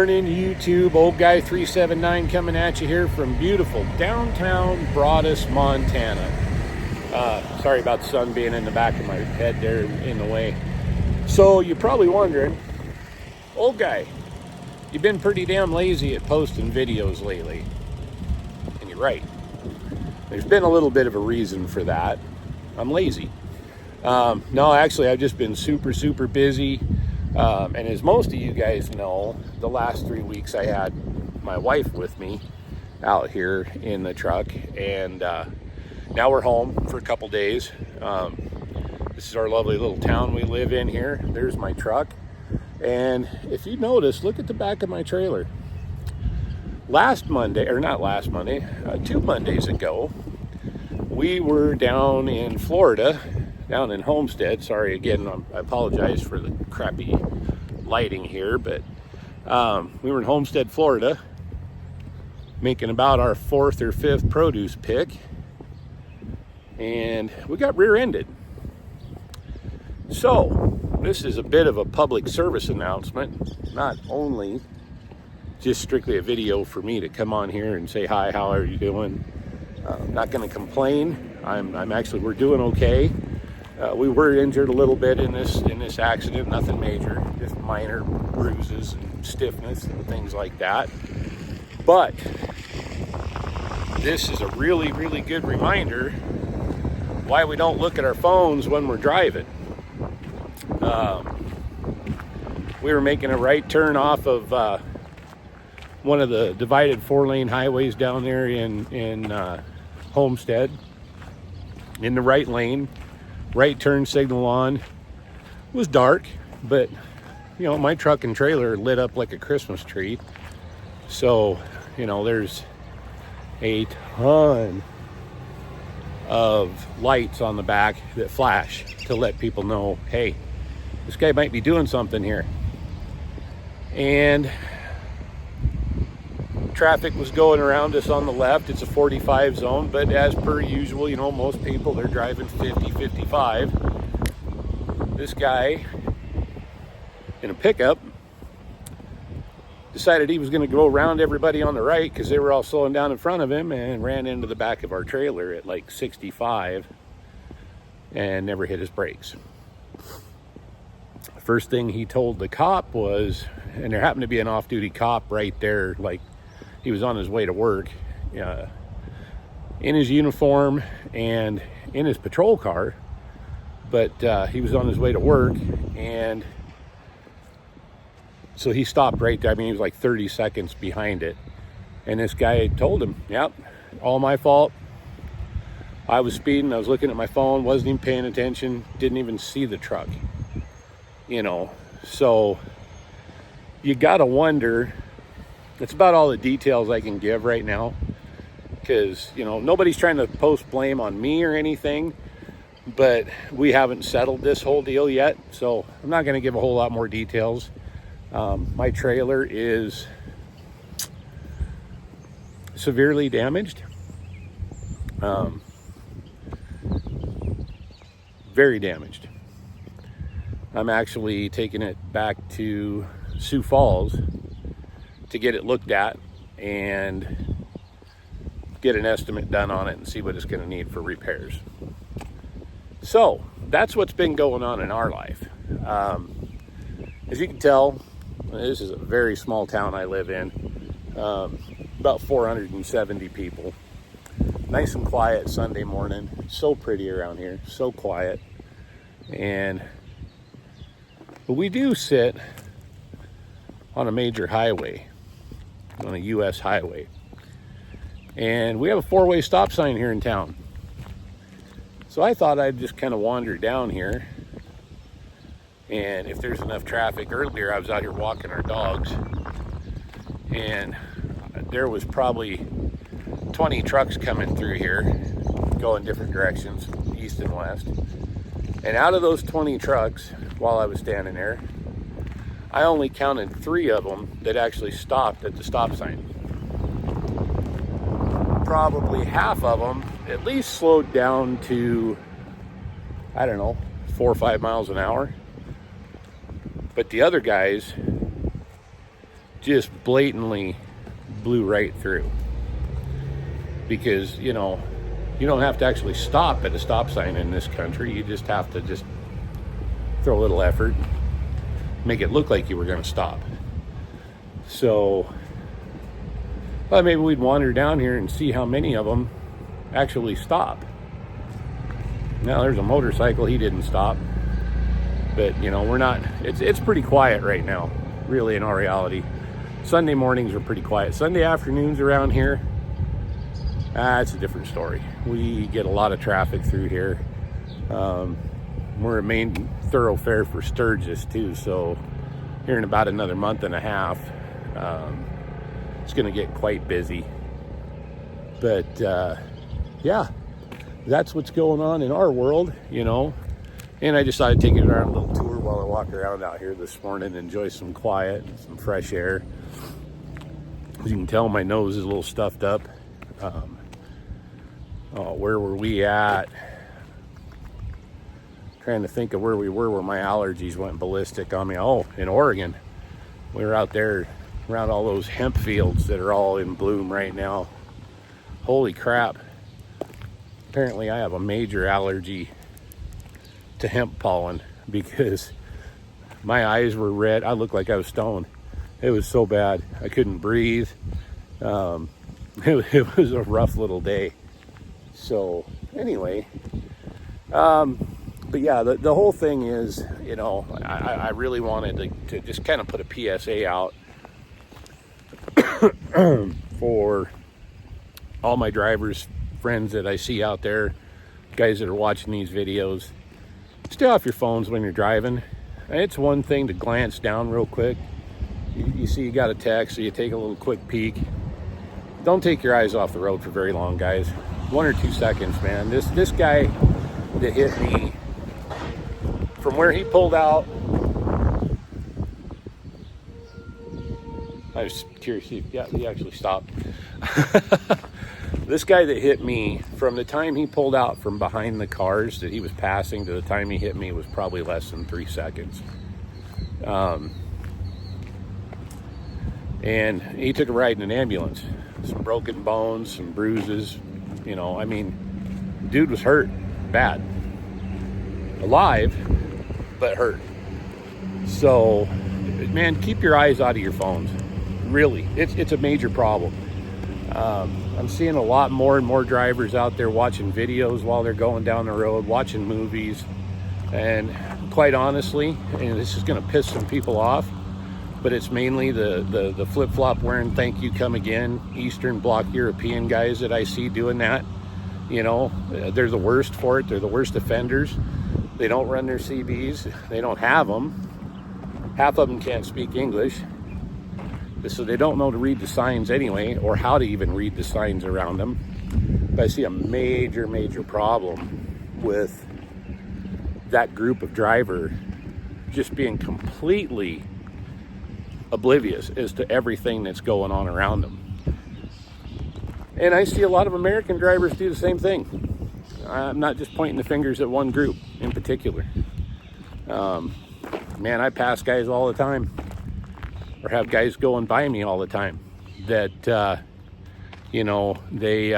morning, YouTube. Old Guy 379 coming at you here from beautiful downtown Broadus, Montana. Sorry about the sun being in the back of my head there in the way. So you're probably wondering, Old Guy, you've been pretty damn lazy at posting videos lately. And you're right. There's been a little bit of a reason for that. I'm lazy. No, actually, I've just been super busy. And as most of you guys know, the last 3 weeks I had my wife with me out here in the truck, and now we're home for a couple days. This is our lovely little town we live in here. There's my truck, and if you notice, look at the back of my trailer. Last Monday, or not last Monday, 2 Mondays ago, we were down in Florida, down in Homestead. Sorry again, I apologize for the crappy lighting here, but we were in Homestead, Florida, making about our 4th or 5th produce pick, and we got rear-ended. So this is a bit of a public service announcement, not only just strictly a video for me to come on here and say hi, how are you doing? I'm not going to complain. We're doing okay. We were injured a little bit in this accident, nothing major, just minor bruises and stiffness and things like that. But this is a really good reminder why we don't look at our phones when we're driving. We were making a right turn off of one of the divided 4-lane highways down there in Homestead, in the right lane. Right turn signal on. It was dark, but you know, my truck and trailer lit up like a Christmas tree. So, you know, there's a ton of lights on the back that flash to let people know, hey, this guy might be doing something here. And traffic was going around us on the left. It's a 45 zone, but as per usual, you know, most people, they're driving 50, 55. This guy in a pickup decided he was going to go around everybody on the right because they were all slowing down in front of him, and ran into the back of our trailer at like 65 and never hit his brakes. First thing he told the cop was, and there happened to be an off-duty cop right there, like he was on his way to work, in his uniform and in his patrol car, but he was on his way to work, and so he stopped right there. I mean, he was like 30 seconds behind it, and this guy told him, yep, all my fault. I was speeding, I was looking at my phone, wasn't even paying attention, didn't even see the truck, you know. So you gotta wonder. That's about all the details I can give right now, because, you know, nobody's trying to post blame on me or anything, but we haven't settled this whole deal yet, so I'm not going to give a whole lot more details. My trailer is severely damaged, very damaged. I'm actually taking it back to Sioux Falls to get it looked at and get an estimate done on it and see what it's going to need for repairs. So that's what's been going on in our life. As you can tell, this is a very small town I live in, about 470 people. Nice and quiet Sunday morning. So pretty around here, so quiet. But we do sit on a major highway, on a U.S. highway, and we have a 4-way stop sign here in town. So I thought I'd just kind of wander down here, and if there's enough traffic. Earlier I was out here walking our dogs, and there was probably 20 trucks coming through here, going different directions, east and west. And out of those 20 trucks, while I was standing there, I only counted 3 of them that actually stopped at the stop sign. Probably half of them at least slowed down to, I don't know, 4 or 5 miles an hour. But the other guys just blatantly blew right through. Because, you know, you don't have to actually stop at a stop sign in this country. You just have to just throw a little effort, make it look like you were going to stop. So, well, maybe we'd wander down here and see how many of them actually stop. Now, there's a motorcycle. He didn't stop. But, you know, we're not, it's pretty quiet right now, really, in all reality. Sunday mornings are pretty quiet. Sunday afternoons around here, it's a different story. We get a lot of traffic through here. We're a main thoroughfare for Sturgis too, so here in about another month and a half, it's going to get quite busy. But yeah, that's what's going on in our world, you know. And I decided to take it around a little tour while I walk around out here this morning, enjoy some quiet and some fresh air. As you can tell, my nose is a little stuffed up. Where were we at? Trying to think of where we were, where my allergies went ballistic on me. Oh, in Oregon. We were out there around all those hemp fields that are all in bloom right now. Holy crap. Apparently I have a major allergy to hemp pollen because my eyes were red. I looked like I was stoned. It was so bad. I couldn't breathe. It was a rough little day. So anyway, but yeah, the whole thing is, you know, I really wanted to just kind of put a PSA out for all my drivers, friends that I see out there, guys that are watching these videos. Stay off your phones when you're driving. It's one thing to glance down real quick. You see you got a text, so you take a little quick peek. Don't take your eyes off the road for very long, guys. 1 or 2 seconds, man. This guy that hit me, from where he pulled out, I was curious. Yeah, he actually stopped. This guy that hit me, from the time he pulled out from behind the cars that he was passing to the time he hit me was probably less than 3 seconds. And he took a ride in an ambulance. Some broken bones, some bruises. You know, I mean, dude was hurt bad. Alive, but hurt. So, man, keep your eyes out of your phones. Really, it's a major problem. I'm seeing a lot more and more drivers out there watching videos while they're going down the road, watching movies. And quite honestly, and this is going to piss some people off, but it's mainly the flip-flop wearing thank you come again Eastern Bloc European guys that I see doing that. You know, they're the worst for it. They're the worst offenders. They don't run their CBs. They don't have them. Half of them can't speak English, so they don't know to read the signs anyway, or how to even read the signs around them. But I see a major problem with that group of driver just being completely oblivious as to everything that's going on around them. And I see a lot of American drivers do the same thing. I'm not just pointing the fingers at one group in particular. Man, I pass guys all the time, or have guys going by me all the time that, you know, they,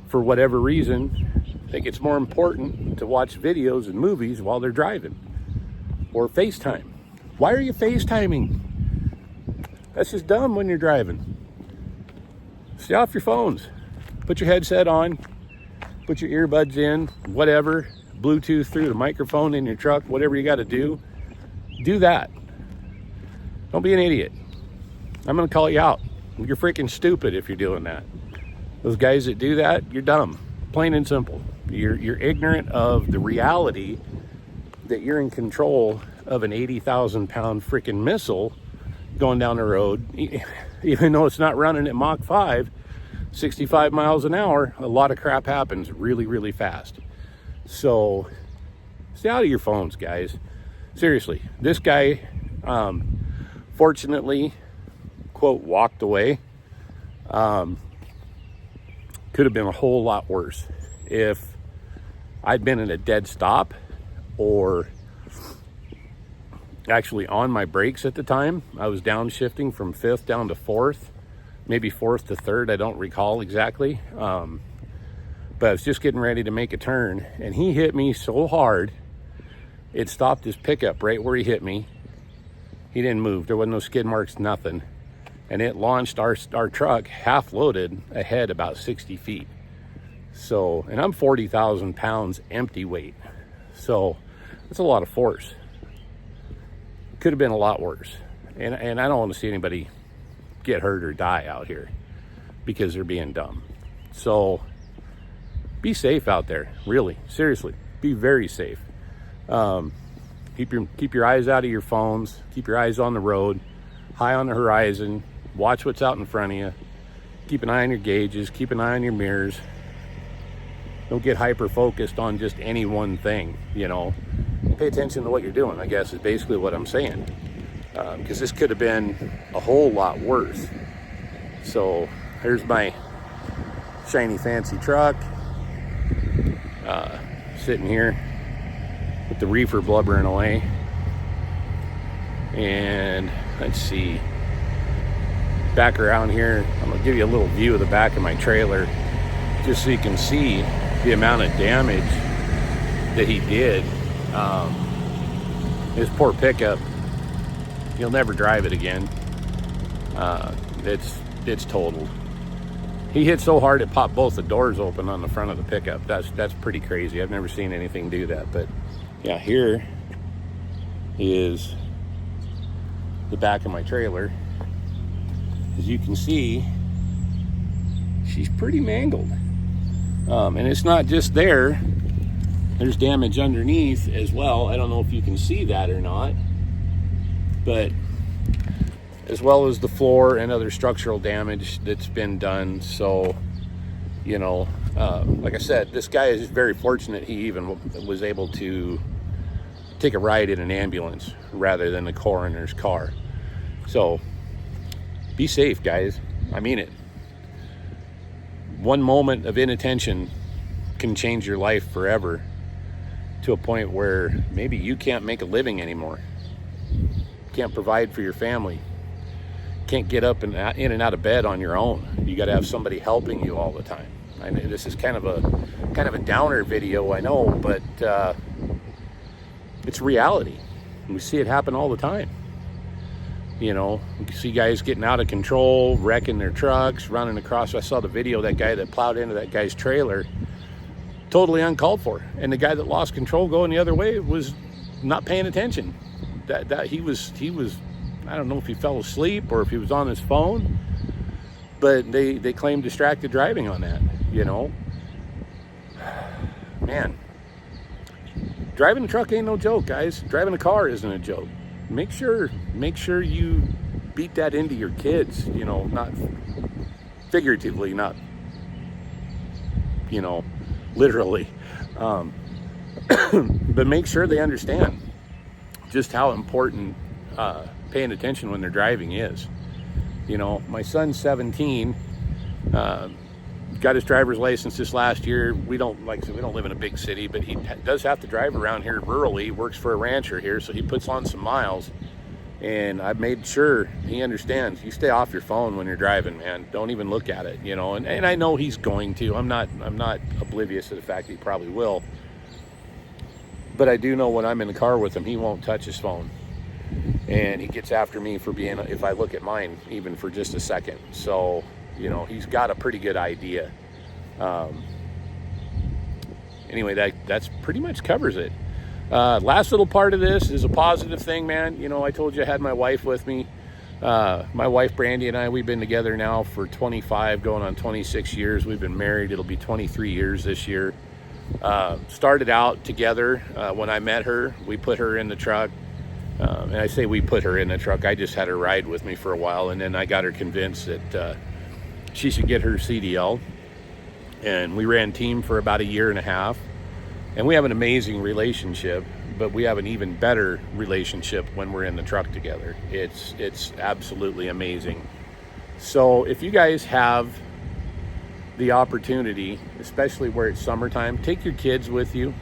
for whatever reason, think it's more important to watch videos and movies while they're driving, or FaceTime. Why are you FaceTiming? That's just dumb when you're driving. Stay off your phones. Put your headset on, put your earbuds in, whatever, Bluetooth through the microphone in your truck, whatever you got to do that. Don't be an idiot. I'm going to call you out. You're freaking stupid if you're doing that. Those guys that do that, you're dumb. Plain and simple. You're ignorant of the reality that you're in control of an 80,000 pound freaking missile going down the road. Even though it's not running at Mach 5, 65 miles an hour, a lot of crap happens really fast. So stay out of your phones, guys. Seriously, this guy, fortunately, quote, walked away. Could have been a whole lot worse if I'd been in a dead stop, or actually on my brakes at the time. I was downshifting from 5th down to 4th, maybe 4th to 3rd. I don't recall exactly. But I was just getting ready to make a turn, and he hit me so hard, it stopped his pickup right where he hit me. He didn't move. There wasn't no skid marks, nothing. And it launched our truck half loaded ahead about 60 feet. So, and I'm 40,000 pounds empty weight. So that's a lot of force. Could have been a lot worse. And I don't want to see anybody get hurt or die out here because they're being dumb. So be safe out there, really, seriously, be very safe. Keep your eyes out of your phones, keep your eyes on the road, high on the horizon, watch what's out in front of you, keep an eye on your gauges, keep an eye on your mirrors. Don't get hyper focused on just any one thing, you know. Pay attention to what you're doing, I guess, is basically what I'm saying. Because this could have been a whole lot worse. So here's my shiny fancy truck, sitting here with the reefer blubbering away. And let's see, back around here, I'm gonna give you a little view of the back of my trailer just so you can see the amount of damage that he did. This poor pickup, you'll never drive it again. It's totaled. He hit so hard it popped both the doors open on the front of the pickup. That's pretty crazy. I've never seen anything do that. But yeah, here is the back of my trailer. As you can see, she's pretty mangled. And it's not just there. There's damage underneath as well. I don't know if you can see that or not, but as well as the floor and other structural damage that's been done. So, you know, like I said, this guy is very fortunate he even was able to take a ride in an ambulance rather than the coroner's car. So be safe, guys. I mean it. One moment of inattention can change your life forever, to a point where maybe you can't make a living anymore, can't provide for your family, can't get up and in and out of bed on your own. You got to have somebody helping you all the time. I know this is kind of a downer video, I know, but it's reality. We see it happen all the time. You know, you see guys getting out of control, wrecking their trucks, running across. I saw the video, that guy that plowed into that guy's trailer, totally uncalled for. And the guy that lost control going the other way was not paying attention. That he was, I don't know if he fell asleep or if he was on his phone, but they claim distracted driving on that, you know. Man, driving a truck ain't no joke, guys. Driving a car isn't a joke. Make sure you beat that into your kids, you know, not figuratively, not, you know, literally, but make sure they understand just how important paying attention when they're driving is. You know, my son's 17, got his driver's license this last year. We don't live in a big city, but he does have to drive around here rurally. He works for a rancher here, so he puts on some miles. And I've made sure he understands, you stay off your phone when you're driving, man. Don't even look at it, you know. And I know he's going to. I'm not oblivious to the fact that he probably will. But I do know when I'm in the car with him, he won't touch his phone. And he gets after me for being, if I look at mine, even for just a second. So, you know, he's got a pretty good idea. Anyway, that's pretty much covers it. Last little part of this is a positive thing, man. You know, I told you I had my wife with me. My wife, Brandy, and I, we've been together now for 25, going on 26 years. We've been married. It'll be 23 years this year. Started out together. When I met her, we put her in the truck. And I say we put her in the truck. I just had her ride with me for a while, and then I got her convinced that she should get her CDL. And we ran team for about a year and a half. And we have an amazing relationship, but we have an even better relationship when we're in the truck together. It's absolutely amazing. So if you guys have the opportunity, especially where it's summertime, take your kids with you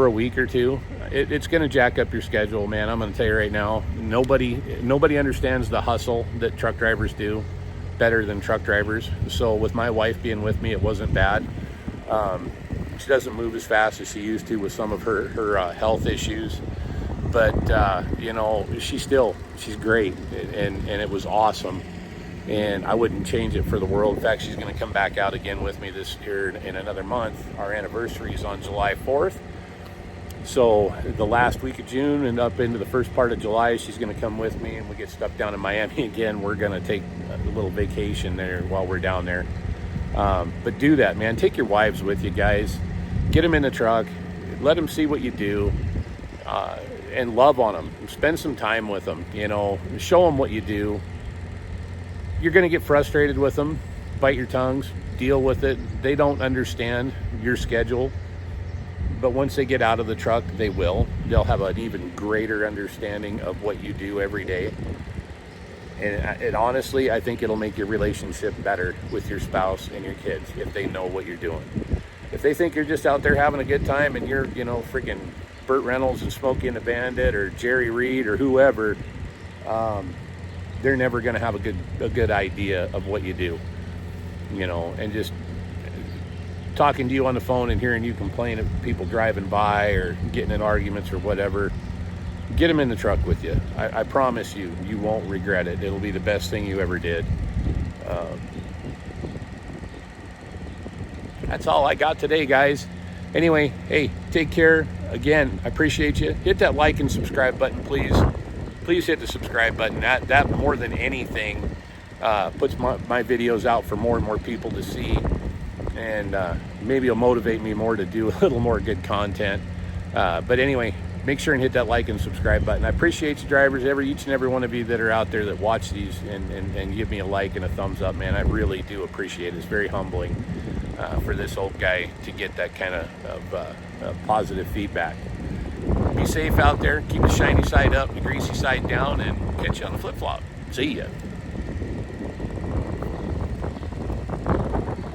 for a week or two, it's going to jack up your schedule, man. I'm going to tell you right now, nobody understands the hustle that truck drivers do better than truck drivers. So with my wife being with me, it wasn't bad. She doesn't move as fast as she used to with some of her health issues, but you know, she's great, and it was awesome, and I wouldn't change it for the world. In fact, she's going to come back out again with me this year in another month. Our anniversary is on July 4th. So the last week of June and up into the first part of July, she's going to come with me, and we get stuck down in Miami again. We're going to take a little vacation there while we're down there. But do that, man. Take your wives with you, guys. Get them in the truck. Let them see what you do, and love on them. Spend some time with them. You know, show them what you do. You're going to get frustrated with them. Bite your tongues. Deal with it. They don't understand your schedule. But once they get out of the truck, they will. They'll have an even greater understanding of what you do every day. And honestly, I think it'll make your relationship better with your spouse and your kids if they know what you're doing. If they think you're just out there having a good time and you're, you know, freaking Burt Reynolds and Smokey and the Bandit or Jerry Reed or whoever, they're never going to have a good idea of what you do. You know, and just talking to you on the phone and hearing you complain of people driving by or getting in arguments or whatever, get them in the truck with you. I promise you, you won't regret it. It'll be the best thing you ever did. That's all I got today, guys. Anyway, hey, take care. Again, I appreciate you. Hit that like and subscribe button, please. Please hit the subscribe button. That more than anything puts my videos out for more and more people to see. And maybe it'll motivate me more to do a little more good content. But anyway, make sure and hit that like and subscribe button. I appreciate you drivers, each and every one of you that are out there that watch these and give me a like and a thumbs up, man. I really do appreciate it. It's very humbling for this old guy to get that kind of positive feedback. Be safe out there. Keep the shiny side up, the greasy side down, and catch you on the flip-flop. See ya.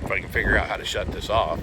If I can figure out how to shut this off.